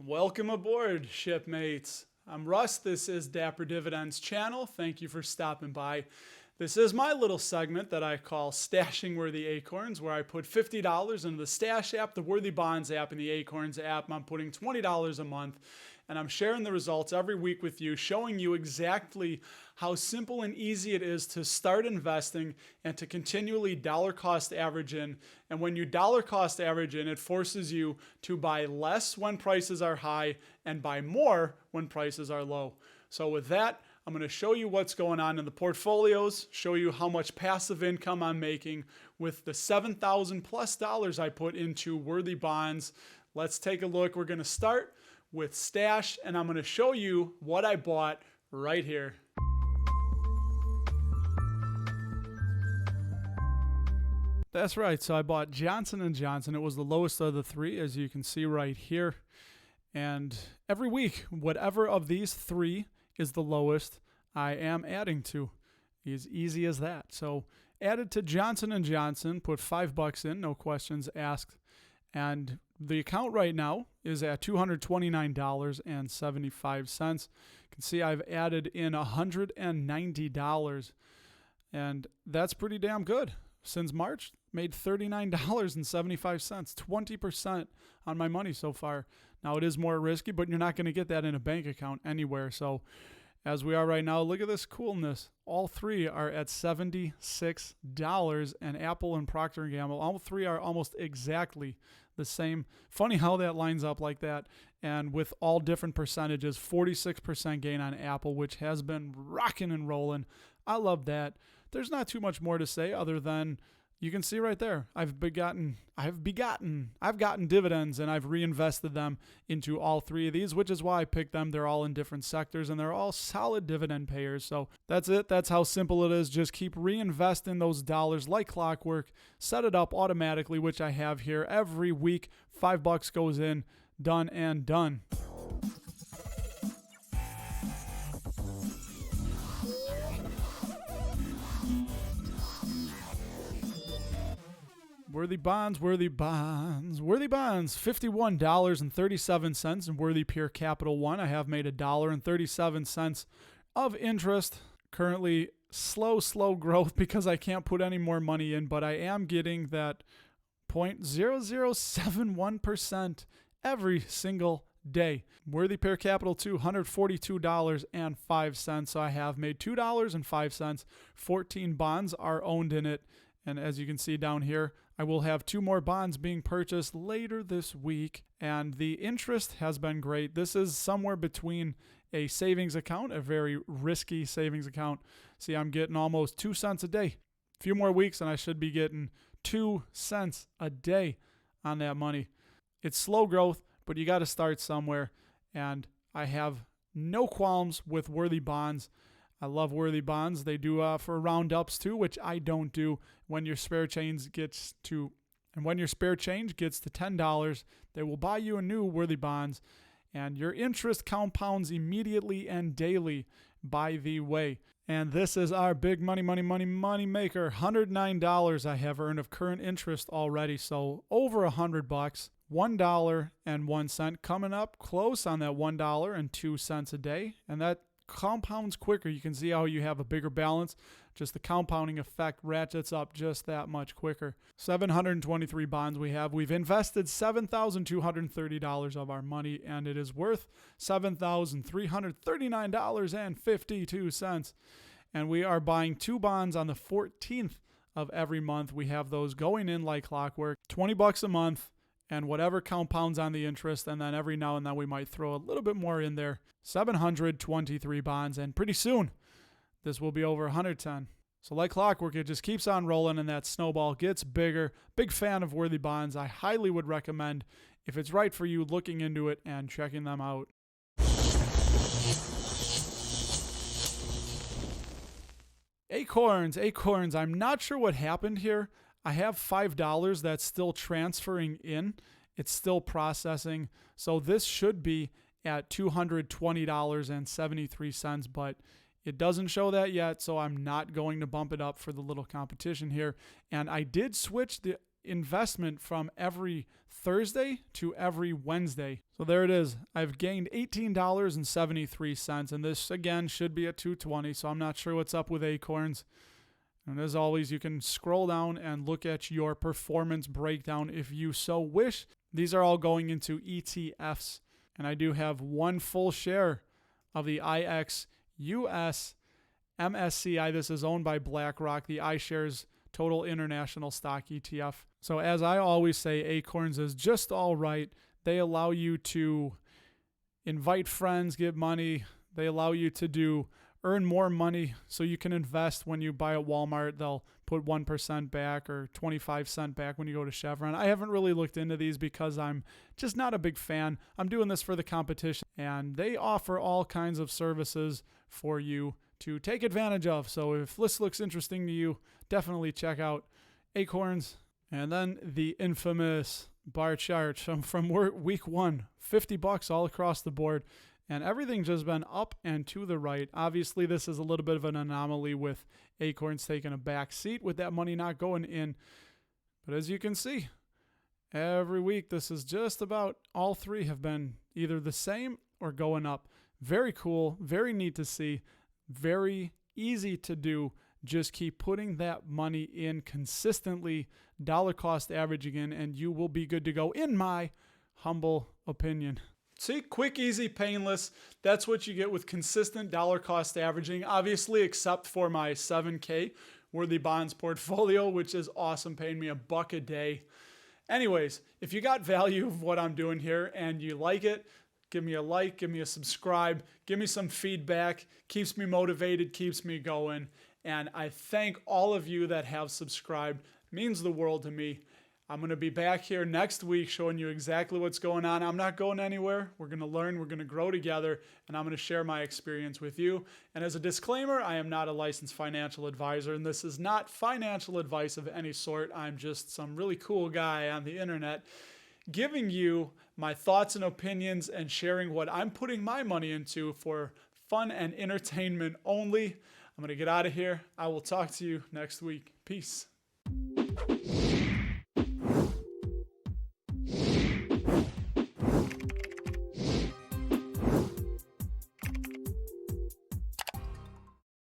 Welcome aboard, shipmates. I'm Russ. This is Dapper Dividends channel. Thank you for stopping by. This is my little segment that I call Stashing Worthy Acorns, where I put $50 into the Stash app, the Worthy Bonds app, and the Acorns app. I'm putting $20 a month, and I'm sharing the results every week with you, showing you exactly how simple and easy it is to start investing and to continually dollar cost average in. And when you dollar cost average in, it forces you to buy less when prices are high and buy more when prices are low. So with that, I'm going to show you what's going on in the portfolios, show you how much passive income I'm making with the $7,000 plus I put into Worthy Bonds. Let's take a look. We're going to start with Stash, and I'm going to show you what I bought right here. That's right. So I bought Johnson & Johnson. It was the lowest of the three, as you can see right here. And every week, whatever of these three is the lowest, I am adding to. As easy as that. So added to Johnson & Johnson, put $5 in, no questions asked. And the account right now is at $229.75. You can see I've added in $190. And that's pretty damn good. Since March, made $39.75, 20% on my money so far. Now, it is more risky, but you're not going to get that in a bank account anywhere. So as we are right now, look at this coolness. All three are at $76, and Apple and Procter & Gamble, all three are almost exactly the same. Funny how that lines up like that. And with all different percentages, 46% gain on Apple, which has been rocking and rolling. I love that. There's not too much more to say other than you can see right there. I've gotten dividends, and I've reinvested them into all three of these, which is why I picked them. They're all in different sectors, and they're all solid dividend payers. So that's it. That's how simple it is. Just keep reinvesting those dollars like clockwork. Set it up automatically, which I have here every week. $5 goes in, done and done. Worthy Bonds, Worthy Bonds, Worthy Bonds, $51.37 in Worthy Pure Capital 1. I have made $1.37 of interest. Currently slow growth because I can't put any more money in, but I am getting that 0.0071% every single day. Worthy Pure Capital 2, $142.05. So I have made $2.05. 14 bonds are owned in it. And as you can see down here, I will have 2 more bonds being purchased later this week. And the interest has been great. This is somewhere between a savings account, a very risky savings account. See, I'm getting almost 2 cents a day. A few more weeks and I should be getting 2 cents a day on that money. It's slow growth, but you got to start somewhere. And I have no qualms with Worthy Bonds. I love Worthy Bonds. They do for roundups too, which I don't do. When your spare change gets to $10, they will buy you a new Worthy Bonds, and your interest compounds immediately and daily, by the way. And this is our big money maker. $109 I have earned of current interest already, so over $100. $1.01 coming up close on that $1.02 a day, and that compounds quicker. You can see how you have a bigger balance. Just the compounding effect ratchets up just that much quicker. 723 bonds we have. We've invested $7,230 of our money, and it is worth $7,339.52. And we are buying 2 bonds on the 14th of every month. We have those going in like clockwork. $20 a month. And whatever compounds on the interest, and then every now and then we might throw a little bit more in there. 723 bonds, and pretty soon this will be over 110. So like clockwork, it just keeps on rolling, and that snowball gets bigger. Big fan of Worthy Bonds. I highly would recommend, if it's right for you, looking into it and checking them out. Acorns. I'm not sure what happened here. I have $5 that's still transferring in. It's still processing. So this should be at $220.73, but it doesn't show that yet, so I'm not going to bump it up for the little competition here. And I did switch the investment from every Thursday to every Wednesday. So there it is. I've gained $18.73, and this again should be at 220. So I'm not sure what's up with Acorns. And as always, you can scroll down and look at your performance breakdown if you so wish. These are all going into ETFs, and I do have one full share of the IX US MSCI. This is owned by BlackRock, the iShares Total International Stock ETF. So as I always say, Acorns is just all right. They allow you to invite friends, give money. They allow you to earn more money so you can invest. When you buy at Walmart, they'll put 1% back or 25 cents back when you go to Chevron. I haven't really looked into these because I'm just not a big fan. I'm doing this for the competition, and they offer all kinds of services for you to take advantage of. So if this looks interesting to you, definitely check out Acorns. And then the infamous bar chart from week one, $50 all across the board. And everything's just been up and to the right. Obviously, this is a little bit of an anomaly with Acorns taking a back seat with that money not going in. But as you can see, every week, this is just about all three have been either the same or going up. Very cool, very neat to see, very easy to do. Just keep putting that money in consistently, dollar cost averaging in, and you will be good to go, in my humble opinion. See, quick, easy, painless. That's what you get with consistent dollar cost averaging, obviously, except for my 7K worthy bonds portfolio, which is awesome, paying me $1 a day. Anyways, if you got value of what I'm doing here and you like it, give me a like, give me a subscribe, give me some feedback. Keeps me motivated, keeps me going. And I thank all of you that have subscribed. It means the world to me. I'm going to be back here next week showing you exactly what's going on. I'm not going anywhere. We're going to learn. We're going to grow together. And I'm going to share my experience with you. And as a disclaimer, I am not a licensed financial advisor. And this is not financial advice of any sort. I'm just some really cool guy on the internet giving you my thoughts and opinions and sharing what I'm putting my money into for fun and entertainment only. I'm going to get out of here. I will talk to you next week. Peace.